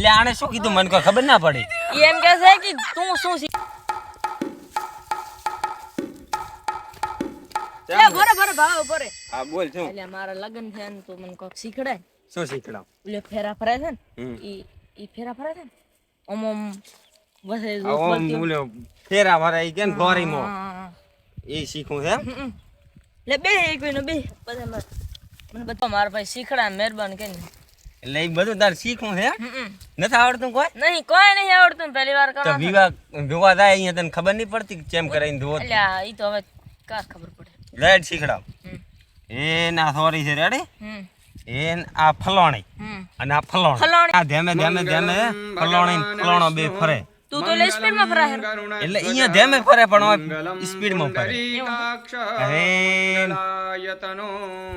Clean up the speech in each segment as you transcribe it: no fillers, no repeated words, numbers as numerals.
એટલે આને શું કીધું મને કોઈ ખબર ના પડી. ઈ એમ કહે છે કે તું શું શીખ લે બરાબર ભાવ બરે. હા બોલ શું? એટલે મારા લગન છે ને તું મને કોક શીખડાય. શું શીખડાવ? ઓલે ફેરા ફરે છે ને ઈ ફેરા ફરે છે ને ઓમ બસ એ બોલતી ફેરા ભરાઈ કે ને ગોરીમાં એ શીખું છે. લે બે એક નો બે બધા મને બધા મારા ભાઈ શીખડા મહેરબાન કરીને. એટલે એ બધું તારે શીખવું છે? નથી આવડતું કોઈ? નહીં કોઈ નહીં આવડતું પહેલી વાર તો કરો. વિવાહ જોવા જાય અહીંયા તને ખબર નહીં પડતી કે કેમ કરીને ધોવો? એટલે ઈ તો હવે કા ખબર પડે. લાઈટ શીખડાવ. એ ના સોરી છે રેડી. એ આ ફલોણી અને આ ફલોણી. આ ધેમે ધેમે ધેમે ફલોણી ફલોણો બે ફરે. તું તો લે સ્પીડ માં ફરાય એટલે અહીંયા ધેમે ફરે પણ સ્પીડ માં ફરે. અરે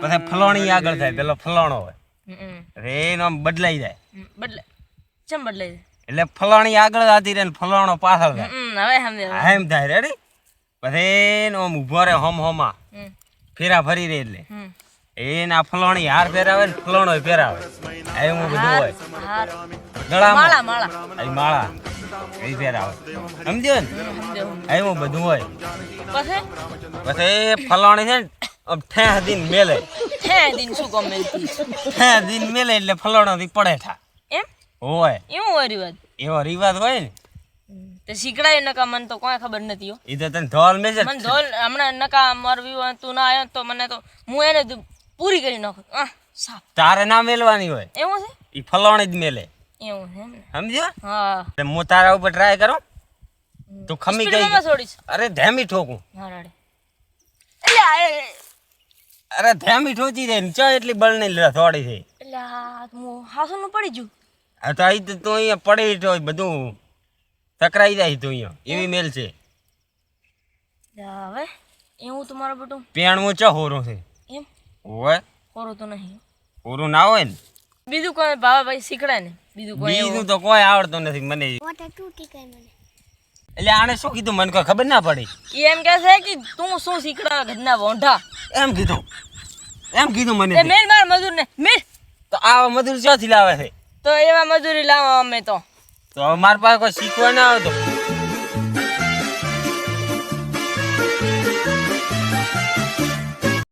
પછી ફલોણી આગળ થાય પેલો ફલોણો હોય. અરે એનો આમ બદલાઈ જાય. બદલે ચમ બદલાઈ એટલે ફલોણી આગળ જતી રહે ને ફલોણો પાછળ જાય. હવે સમજે એમ થાય રેડી. પછી આમ ઉભો રહે હોમ હોમા ફેરા ફરી રહે એટલે એના ફલોણી હાર પહેરાવે ને ફલોણો પહેરાવે એવું બધું હોય. ગળામાં માળા એ પહેરાવે સમજ્યો ને એવું બધું હોય. પછી ફલોણી છે ને ઠેહ દિન મેલે. ઠેહ દિન મેલે એટલે ફલોણો થી પડે થા એમ હોય. એવું હોય રિવાજ. એવો રિવાજ હોય ને તે શીખડાય નકા મને તો કોઈ ખબર નથી. એ તો તને ધોલ મેજર મને ધોલ હમણાં નકા મરવી હોય તું ના આવ્યો તો મને તો હું એને પૂરી કરી નાખું. તારે ના મેલવાની હોય. એવું છે? ઈ ફલોણી જ મેલે. એવું છે ને? સમજ્યો? હા હું તારા ઉપર ટ્રાય કરું તું ખમી સ્પીડમાં ગઈ. છોડીશ. અરે ધેમી ઠોકું. હા રાડે એટલે અરે ધેમી ઠોચી દે ને ચા એટલી બળ નહીં થોડી છે. એટલે હું હાસુ નું પડી ગયું. આ તો અહીં તું અહીંયા પડી તો બધું ટકરાઈ જાય તું અહીંયા એવી મેલ છે. હવે એવું તમારું બધું પેણવું ચા હોરું છે. એમ હોય ખોરું તો નહીં. હોરું ના હોય ને બીજું કોઈ ભાવા ભાઈ શીખડાય ને બીજું કોઈ બીજું તો કોઈ આવડતું નથી મને. એટલે આને શું કીધું મને કોઈ ખબર ના પડી. ઈ એમ કહે છે કે તું શું શીખડા ઘરના વોંઢા એમ કીધું મને. એ મેલ માર મજૂર ને મેલ તો આવા મજૂર ક્યાંથી લાવે છે? તો એવા મજૂરી લાવો અમે તો મારા પાસે કોઈ શીખવા ના આવે તો